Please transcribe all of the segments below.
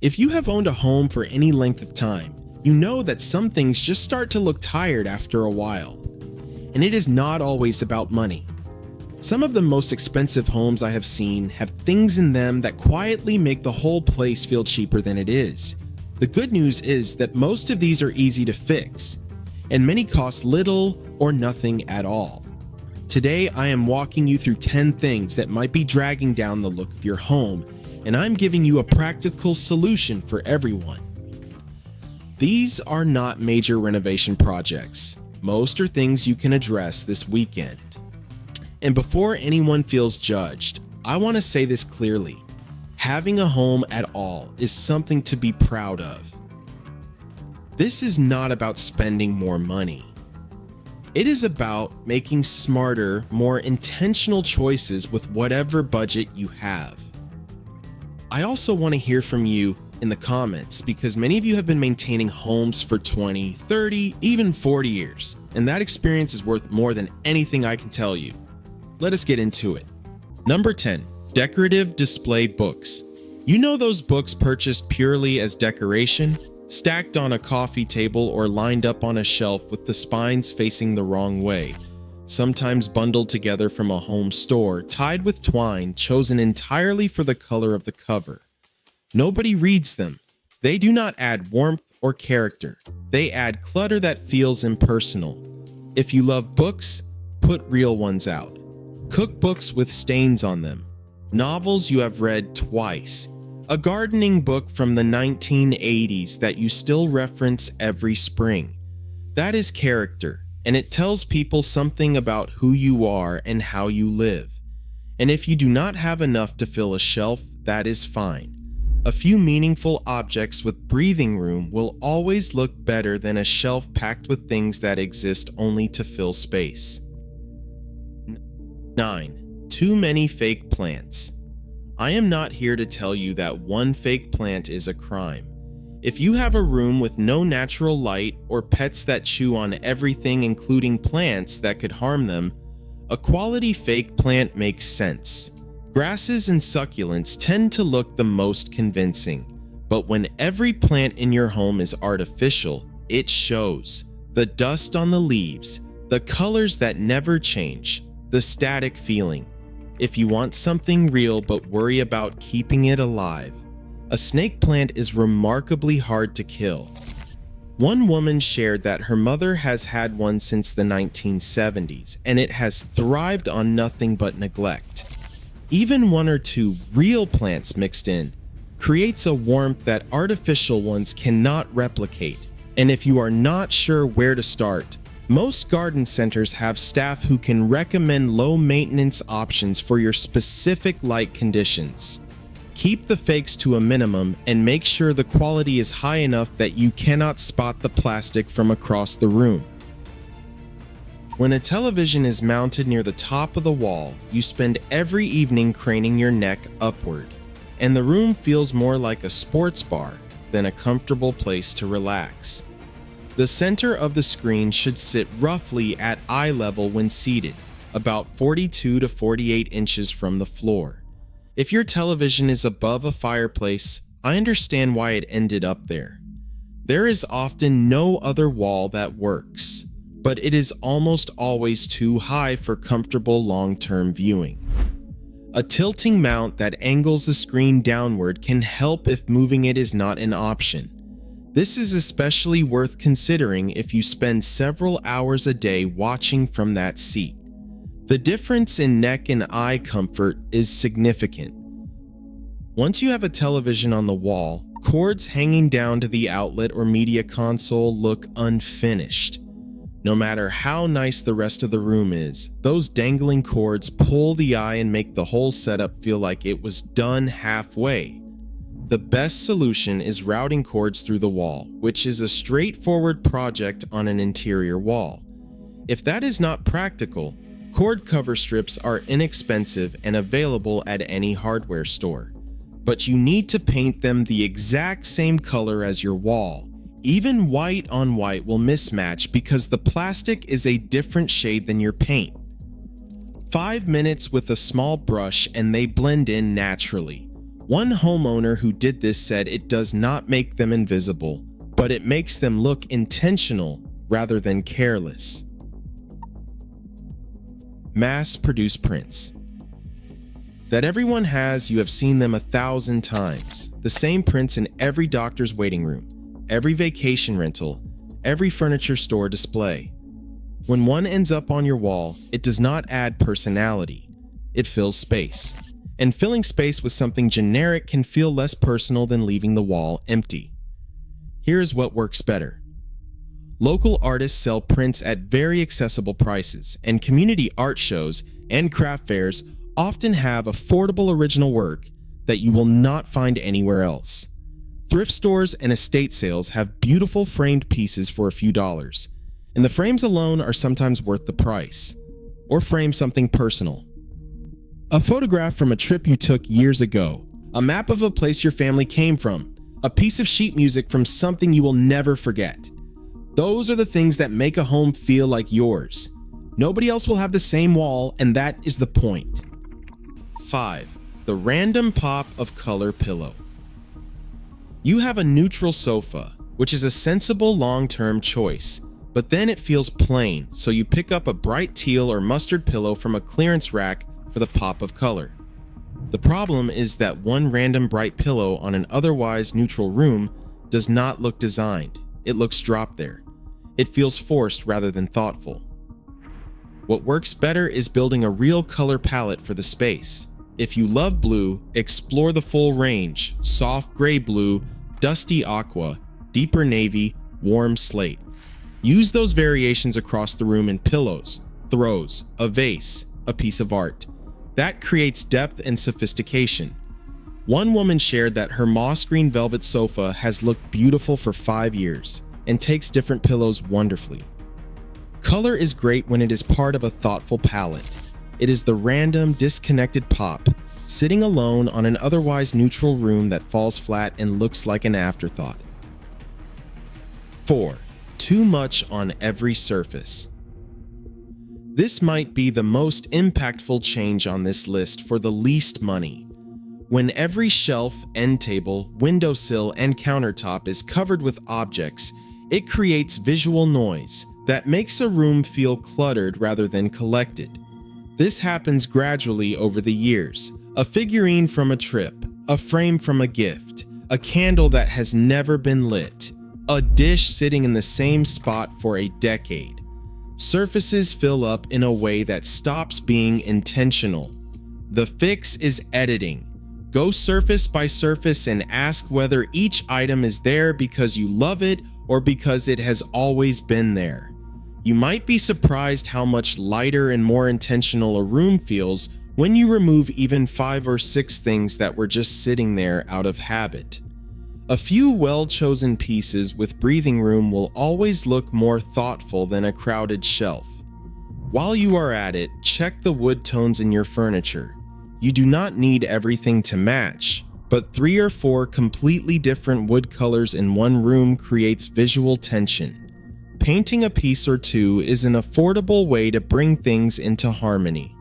If you have owned a home for any length of time, you know that some things just start to look tired after a while. And it is not always about money. Some of the most expensive homes I have seen have things in them that quietly make the whole place feel cheaper than it is. The good news is that most of these are easy to fix, and many cost little or nothing at all. Today, I am walking you through 10 things that might be dragging down the look of your home, and I'm giving you a practical solution for everyone. These are not major renovation projects. Most are things you can address this weekend. And before anyone feels judged, I want to say this clearly. Having a home at all is something to be proud of. This is not about spending more money. It is about making smarter, more intentional choices with whatever budget you have. I also want to hear from you in the comments because many of you have been maintaining homes for 20, 30, even 40 years, and that experience is worth more than anything I can tell you. Let us get into it. Number 10, decorative display books. You know those books purchased purely as decoration, stacked on a coffee table or lined up on a shelf with the spines facing the wrong way, sometimes bundled together from a home store, tied with twine chosen entirely for the color of the cover. Nobody reads them. They do not add warmth or character. They add clutter that feels impersonal. If you love books, put real ones out. Cookbooks with stains on them. Novels you have read twice. A gardening book from the 1980s that you still reference every spring. That is character, and it tells people something about who you are and how you live. And if you do not have enough to fill a shelf, that is fine. A few meaningful objects with breathing room will always look better than a shelf packed with things that exist only to fill space. 9. Too many fake plants. I am not here to tell you that one fake plant is a crime. If you have a room with no natural light or pets that chew on everything including plants that could harm them, a quality fake plant makes sense. Grasses and succulents tend to look the most convincing, but when every plant in your home is artificial, it shows. The dust on the leaves, the colors that never change, the static feeling. If you want something real but worry about keeping it alive, a snake plant is remarkably hard to kill. One woman shared that her mother has had one since the 1970s, and it has thrived on nothing but neglect. Even one or two real plants mixed in creates a warmth that artificial ones cannot replicate. And if you are not sure where to start, most garden centers have staff who can recommend low-maintenance options for your specific light conditions. Keep the fakes to a minimum and make sure the quality is high enough that you cannot spot the plastic from across the room. When a television is mounted near the top of the wall, you spend every evening craning your neck upward, and the room feels more like a sports bar than a comfortable place to relax. The center of the screen should sit roughly at eye level when seated, about 42 to 48 inches from the floor. If your television is above a fireplace, I understand why it ended up there. There is often no other wall that works, but it is almost always too high for comfortable long-term viewing. A tilting mount that angles the screen downward can help if moving it is not an option. This is especially worth considering if you spend several hours a day watching from that seat. The difference in neck and eye comfort is significant. Once you have a television on the wall, cords hanging down to the outlet or media console look unfinished. No matter how nice the rest of the room is, those dangling cords pull the eye and make the whole setup feel like it was done halfway. The best solution is routing cords through the wall, which is a straightforward project on an interior wall. If that is not practical, cord cover strips are inexpensive and available at any hardware store. But you need to paint them the exact same color as your wall. Even white on white will mismatch because the plastic is a different shade than your paint. 5 minutes with a small brush and they blend in naturally. One homeowner who did this said it does not make them invisible, but it makes them look intentional rather than careless. Mass-produced prints. That everyone has, you have seen them 1,000 times. The same prints in every doctor's waiting room, every vacation rental, every furniture store display. When one ends up on your wall, it does not add personality. It fills space. And filling space with something generic can feel less personal than leaving the wall empty. Here's what works better. Local artists sell prints at very accessible prices, and community art shows and craft fairs often have affordable original work that you will not find anywhere else. Thrift stores and estate sales have beautiful framed pieces for a few dollars, and the frames alone are sometimes worth the price. Or frame something personal. A photograph from a trip you took years ago, a map of a place your family came from, a piece of sheet music from something you will never forget. Those are the things that make a home feel like yours. Nobody else will have the same wall, and that is the point. 5. The random pop of color pillow. You have a neutral sofa, which is a sensible long-term choice, but then it feels plain, so you pick up a bright teal or mustard pillow from a clearance rack for the pop of color. The problem is that one random bright pillow on an otherwise neutral room does not look designed. It looks dropped there. It feels forced rather than thoughtful. What works better is building a real color palette for the space. If you love blue, explore the full range: soft gray blue, dusty aqua, deeper navy, warm slate. Use those variations across the room in pillows, throws, a vase, a piece of art. That creates depth and sophistication. One woman shared that her moss green velvet sofa has looked beautiful for 5 years and takes different pillows wonderfully. Color is great when it is part of a thoughtful palette. It is the random, disconnected pop, sitting alone on an otherwise neutral room that falls flat and looks like an afterthought. 4. Too much on every surface. This might be the most impactful change on this list for the least money. When every shelf, end table, windowsill, and countertop is covered with objects, it creates visual noise that makes a room feel cluttered rather than collected. This happens gradually over the years. A figurine from a trip, a frame from a gift, a candle that has never been lit, a dish sitting in the same spot for a decade. Surfaces fill up in a way that stops being intentional. The fix is editing. Go surface by surface and ask whether each item is there because you love it or because it has always been there. You might be surprised how much lighter and more intentional a room feels when you remove even 5 or 6 things that were just sitting there out of habit. A few well-chosen pieces with breathing room will always look more thoughtful than a crowded shelf. While you are at it, check the wood tones in your furniture. You do not need everything to match, but 3 or 4 completely different wood colors in one room creates visual tension. Painting a piece or two is an affordable way to bring things into harmony.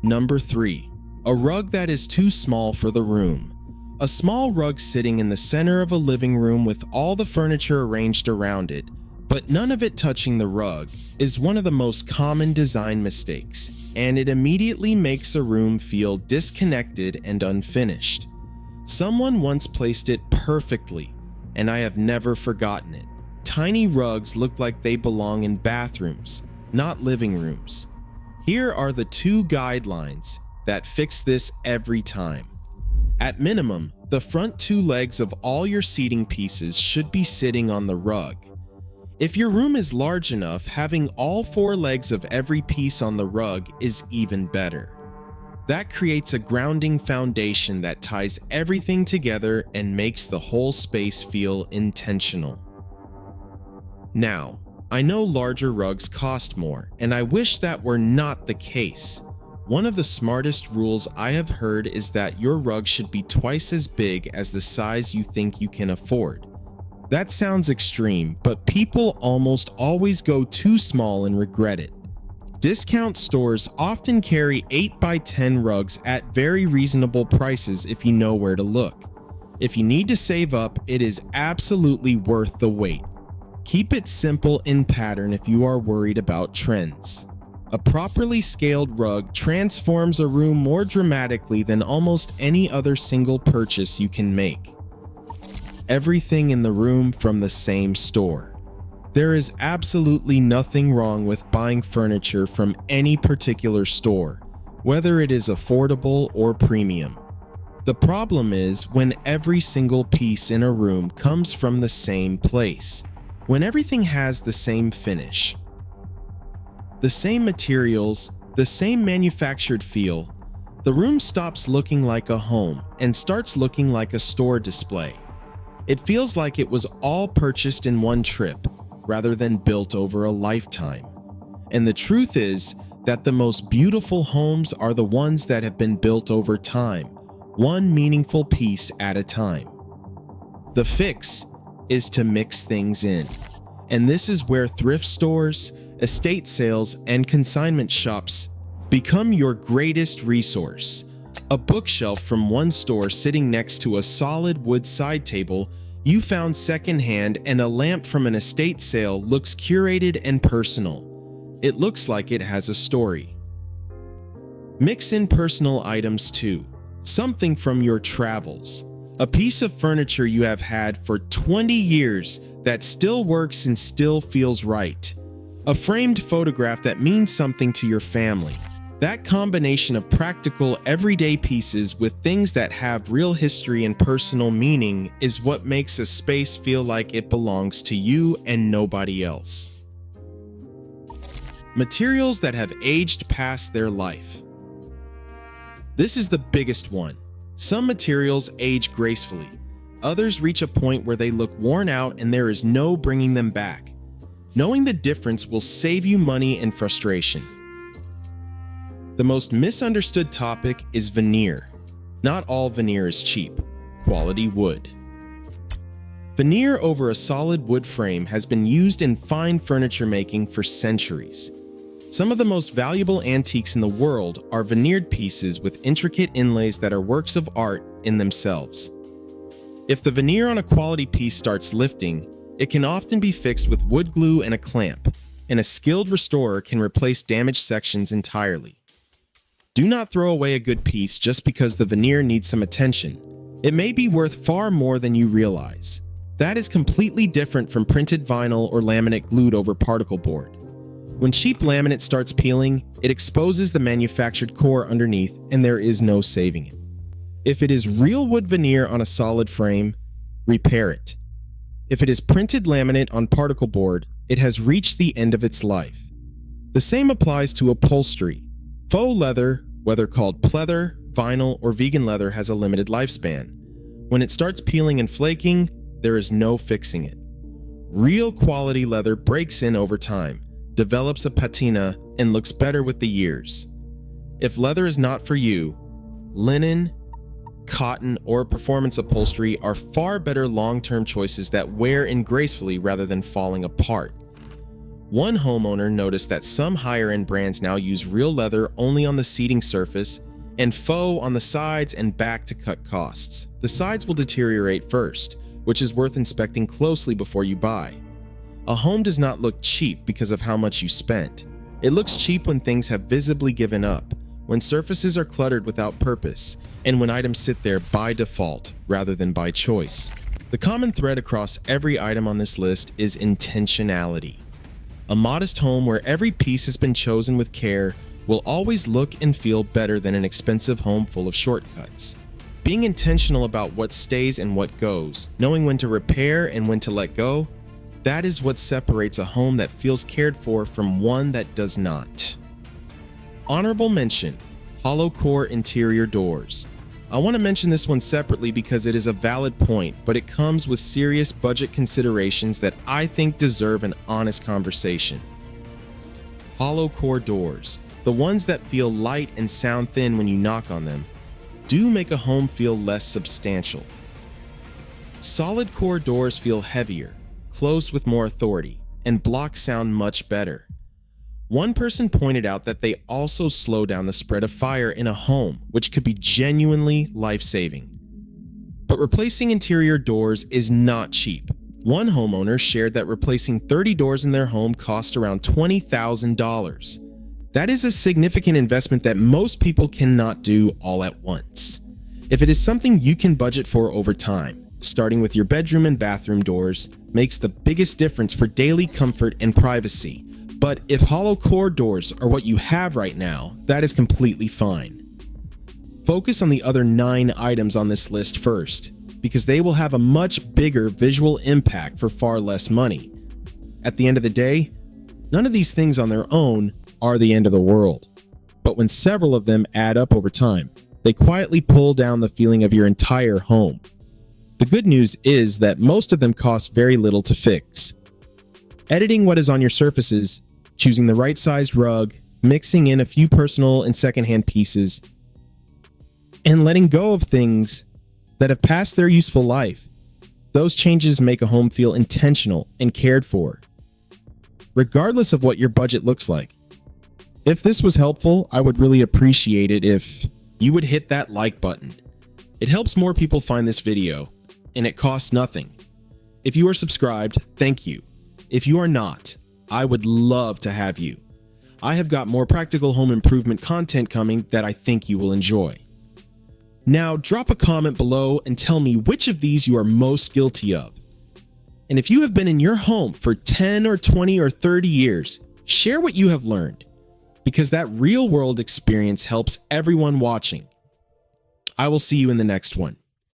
Number 3. A rug that is too small for the room. A small rug sitting in the center of a living room with all the furniture arranged around it, but none of it touching the rug, is one of the most common design mistakes, and it immediately makes a room feel disconnected and unfinished. Someone once placed it perfectly, and I have never forgotten it. Tiny rugs look like they belong in bathrooms, not living rooms. Here are the 2 guidelines that fix this every time. At minimum, the front 2 legs of all your seating pieces should be sitting on the rug. If your room is large enough, having all 4 legs of every piece on the rug is even better. That creates a grounding foundation that ties everything together and makes the whole space feel intentional. Now, I know larger rugs cost more, and I wish that were not the case. One of the smartest rules I have heard is that your rug should be twice as big as the size you think you can afford. That sounds extreme, but people almost always go too small and regret it. Discount stores often carry 8x10 rugs at very reasonable prices if you know where to look. If you need to save up, it is absolutely worth the wait. Keep it simple in pattern if you are worried about trends. A properly scaled rug transforms a room more dramatically than almost any other single purchase you can make. Everything in the room from the same store. There is absolutely nothing wrong with buying furniture from any particular store, whether it is affordable or premium. The problem is when every single piece in a room comes from the same place, when everything has the same finish, the same materials, the same manufactured feel, the room stops looking like a home and starts looking like a store display. It feels like it was all purchased in one trip, rather than built over a lifetime. And the truth is that the most beautiful homes are the ones that have been built over time, one meaningful piece at a time. The fix is to mix things in. And this is where thrift stores, estate sales, and consignment shops become your greatest resource. A bookshelf from one store sitting next to a solid wood side table you found secondhand, and a lamp from an estate sale looks curated and personal. It looks like it has a story. Mix in personal items too. Something from your travels. A piece of furniture you have had for 20 years that still works and still feels right. A framed photograph that means something to your family. That combination of practical, everyday pieces with things that have real history and personal meaning is what makes a space feel like it belongs to you and nobody else. Materials that have aged past their life. This is the biggest one. Some materials age gracefully. Others reach a point where they look worn out and there is no bringing them back. Knowing the difference will save you money and frustration. The most misunderstood topic is veneer. Not all veneer is cheap. Quality wood. Veneer over a solid wood frame has been used in fine furniture making for centuries. Some of the most valuable antiques in the world are veneered pieces with intricate inlays that are works of art in themselves. If the veneer on a quality piece starts lifting, it can often be fixed with wood glue and a clamp, and a skilled restorer can replace damaged sections entirely. Do not throw away a good piece just because the veneer needs some attention. It may be worth far more than you realize. That is completely different from printed vinyl or laminate glued over particle board. When cheap laminate starts peeling, it exposes the manufactured core underneath and there is no saving it. If it is real wood veneer on a solid frame, repair it. If it is printed laminate on particle board, it has reached the end of its life. The same applies to upholstery. Faux leather, whether called pleather, vinyl, or vegan leather, has a limited lifespan. When it starts peeling and flaking, there is no fixing it. Real quality leather breaks in over time, develops a patina, and looks better with the years. If leather is not for you, linen, cotton, or performance upholstery are far better long-term choices that wear in gracefully rather than falling apart. One homeowner noticed that some higher-end brands now use real leather only on the seating surface and faux on the sides and back to cut costs. The sides will deteriorate first, which is worth inspecting closely before you buy. A home does not look cheap because of how much you spent. It looks cheap when things have visibly given up, when surfaces are cluttered without purpose, and when items sit there by default rather than by choice. The common thread across every item on this list is intentionality. A modest home where every piece has been chosen with care will always look and feel better than an expensive home full of shortcuts. Being intentional about what stays and what goes, knowing when to repair and when to let go, that is what separates a home that feels cared for from one that does not. Honorable mention, hollow core interior doors. I want to mention this one separately because it is a valid point, but it comes with serious budget considerations that I think deserve an honest conversation. Hollow core doors, the ones that feel light and sound thin when you knock on them, do make a home feel less substantial. Solid core doors feel heavier, close with more authority, and block sound much better. One person pointed out that they also slow down the spread of fire in a home, which could be genuinely life-saving. But replacing interior doors is not cheap. One homeowner shared that replacing 30 doors in their home cost around $20,000. That is a significant investment that most people cannot do all at once. If it is something you can budget for over time, starting with your bedroom and bathroom doors makes the biggest difference for daily comfort and privacy. But if hollow core doors are what you have right now, that is completely fine. Focus on the other 9 items on this list first, because they will have a much bigger visual impact for far less money. At the end of the day, none of these things on their own are the end of the world. But when several of them add up over time, they quietly pull down the feeling of your entire home. The good news is that most of them cost very little to fix. Editing what is on your surfaces, choosing the right sized rug, mixing in a few personal and secondhand pieces, and letting go of things that have passed their useful life. Those changes make a home feel intentional and cared for, regardless of what your budget looks like. If this was helpful, I would really appreciate it if you would hit that like button. It helps more people find this video, and it costs nothing. If you are subscribed, thank you. If you are not, I would love to have you. I have got more practical home improvement content coming that I think you will enjoy. Now, drop a comment below and tell me which of these you are most guilty of. And if you have been in your home for 10 or 20 or 30 years, share what you have learned, because that real-world experience helps everyone watching. I will see you in the next one.